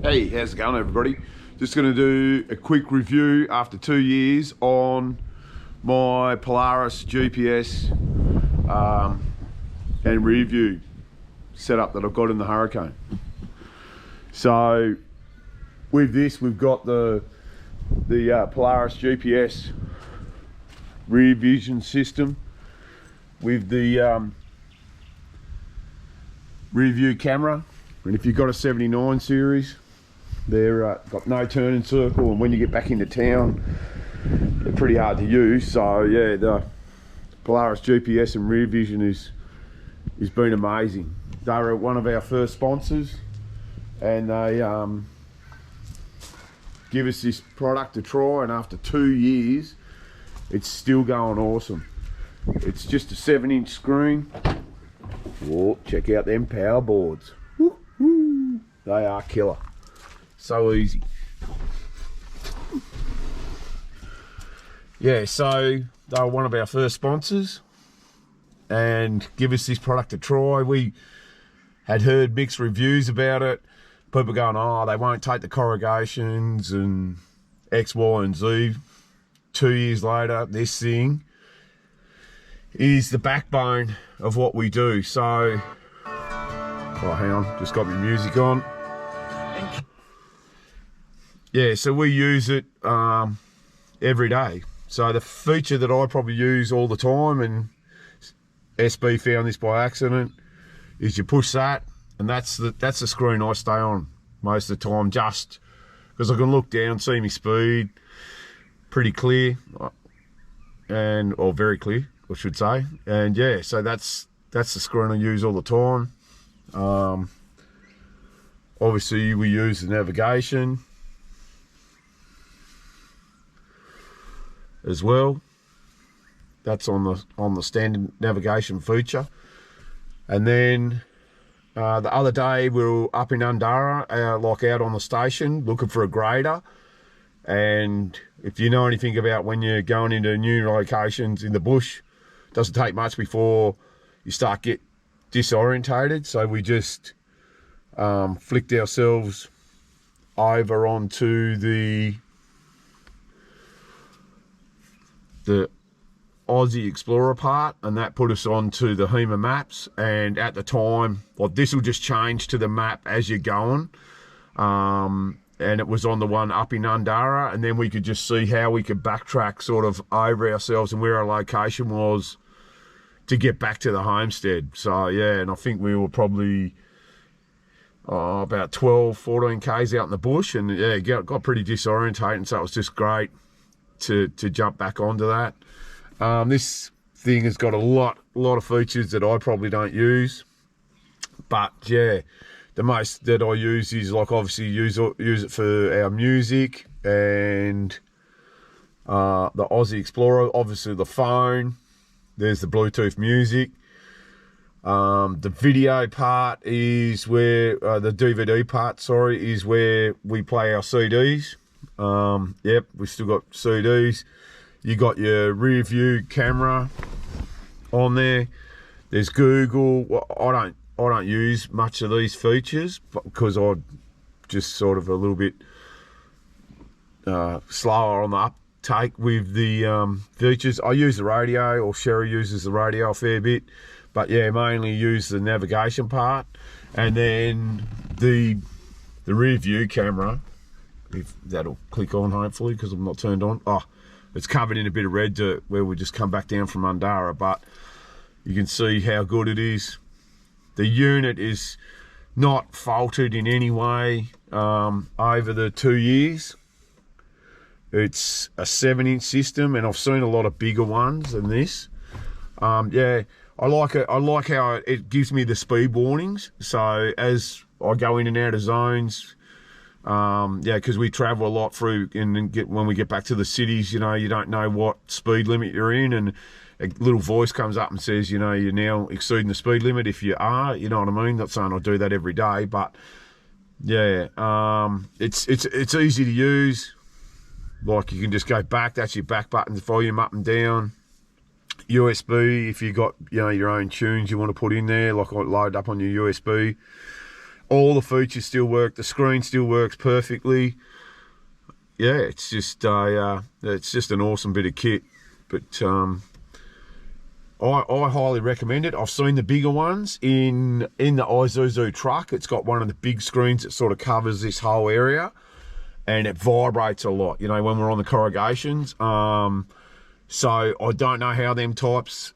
Hey, how's it going, everybody? Just going to do a quick review after 2 years on my Polaris GPS and rear view setup that I've got in the Hurricane. So with this, we've got the Polaris GPS rear vision system with the rear view camera, and if you've got a 79 series, they're got no turning circle, and when you get back into town they're pretty hard to use. So yeah, the Polaris GPS and rear vision has been amazing. They were one of our first sponsors, and they give us this product to try, and after 2 years it's still going awesome. It's just a 7-inch screen. Whoa, check out them power boards. Woo-hoo. They are killer. So easy. Yeah, so they were one of our first sponsors and give us this product to try. We had heard mixed reviews about it. People going, oh, they won't take the corrugations and X, Y, and Z. 2 years later, this thing is the backbone of what we do. So, oh, hang on, just got my music on. Yeah, so we use it every day. So the feature that I probably use all the time, and SB found this by accident, is you push that, and that's the screen I stay on most of the time, just because I can look down, see my speed, pretty clear, or very clear, I should say. And yeah, so that's the screen I use all the time. Obviously we use the navigation as well. That's on the standard navigation feature. And then the other day we were up in Undara, like out on the station, looking for a grader. And if you know anything about when you're going into new locations in the bush, it doesn't take much before you start get disorientated. So we just flicked ourselves over onto the Aussie Explorer part, and that put us onto the HEMA maps. And at the time, like, this will just change to the map as you're going, and it was on the one up in Undara, and then we could just see how we could backtrack sort of over ourselves and where our location was to get back to the homestead. So yeah, and I think we were probably about 12-14 k's out in the bush, and yeah, got pretty disorientated, so it was just great to jump back onto that. This thing has got a lot of features that I probably don't use, but yeah, the most that I use is, like, obviously use it for our music and the Aussie Explorer, obviously the phone, there's the Bluetooth music. The video part is where, the DVD part, sorry, is where we play our CDs. Yep, we've still got CDs. You got your rear view camera on there. There's Google. Well, I don't use much of these features because I'm just sort of a little bit slower on the uptake with the features. I use the radio, or Sherry uses the radio a fair bit, but yeah, mainly use the navigation part. And then the rear view camera, if that'll click on, hopefully, because I'm not turned on. Oh, it's covered in a bit of red dirt where we just come back down from Undara, but you can see how good it is. The unit is not faulted in any way over the 2 years. It's a 7-inch system, and I've seen a lot of bigger ones than this. Yeah, I like it. I like how it gives me the speed warnings. So as I go in and out of zones, yeah, because we travel a lot through, and when we get back to the cities, you know, you don't know what speed limit you're in, and a little voice comes up and says, you know, you're now exceeding the speed limit. If you are, you know what I mean? Not saying I do that every day, but yeah, it's easy to use. Like, you can just go back. That's your back button, volume up and down. USB, if you got, you know, your own tunes you want to put in there, like, load up on your USB. All the features still work. The screen still works perfectly. Yeah, it's just an awesome bit of kit. But I highly recommend it. I've seen the bigger ones in the Isuzu truck. It's got one of the big screens that sort of covers this whole area, and it vibrates a lot, you know, when we're on the corrugations. So I don't know how them types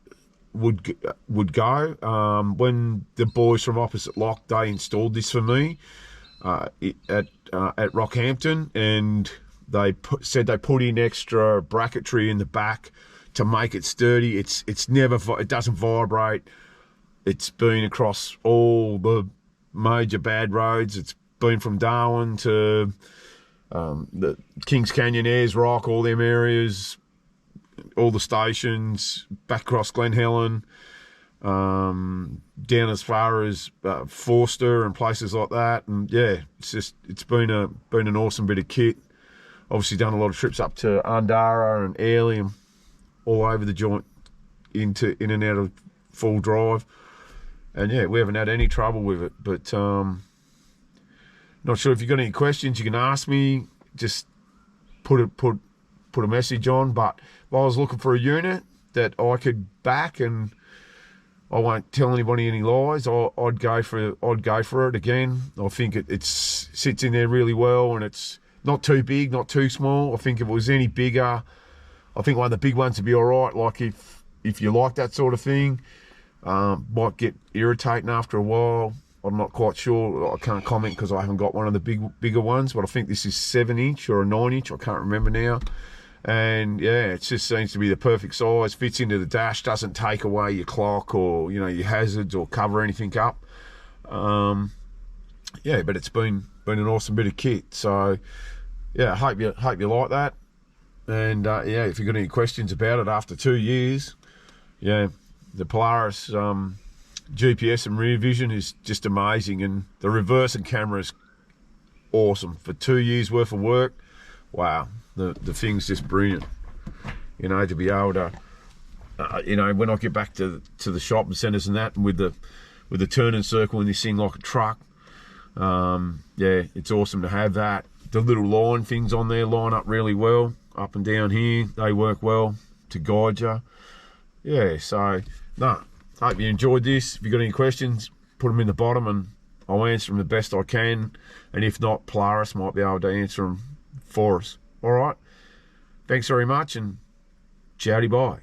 would go. When the boys from Opposite Lock, they installed this for me at Rockhampton, and they said they put in extra bracketry in the back to make it sturdy. It doesn't vibrate. It's been across all the major bad roads. It's been from Darwin to the Kings Canyon, Ayers Rock, all them areas, all the stations, back across Glen Helen, down as far as Forster and places like that. And yeah, it's been an awesome bit of kit. Obviously done a lot of trips up to Undara and Airlie and all over the joint, in and out of full drive. And yeah, we haven't had any trouble with it. But not sure if you've got any questions, you can ask me. Just put a message on. But if I was looking for a unit that I could back, and I won't tell anybody any lies, I'd go for it again. I think it sits in there really well, and it's not too big, not too small. I think if it was any bigger, I think one of the big ones would be all right. Like if you like that sort of thing, might get irritating after a while. I'm not quite sure. I can't comment because I haven't got one of the bigger ones, but I think this is 7-inch or a 9-inch. I can't remember now. And yeah, it just seems to be the perfect size. Fits into the dash, doesn't take away your clock or, you know, your hazards or cover anything up. Yeah, but it's been an awesome bit of kit. So yeah, hope you like that. And yeah, if you've got any questions about it after 2 years, yeah, the Polaris GPS and rear vision is just amazing, and the reverse and camera is awesome. For 2 years worth of work, wow, the thing's just brilliant. You know, to be able to, you know, when I get back to the shopping centres and that, and with the turning circle in this thing like a truck, yeah, it's awesome to have that. The little line things on there line up really well, up and down here. They work well to guide you. Yeah, so, no, hope you enjoyed this. If you've got any questions, put them in the bottom and I'll answer them the best I can. And if not, Polaris might be able to answer them for us. All right. Thanks very much, and ciao-bye.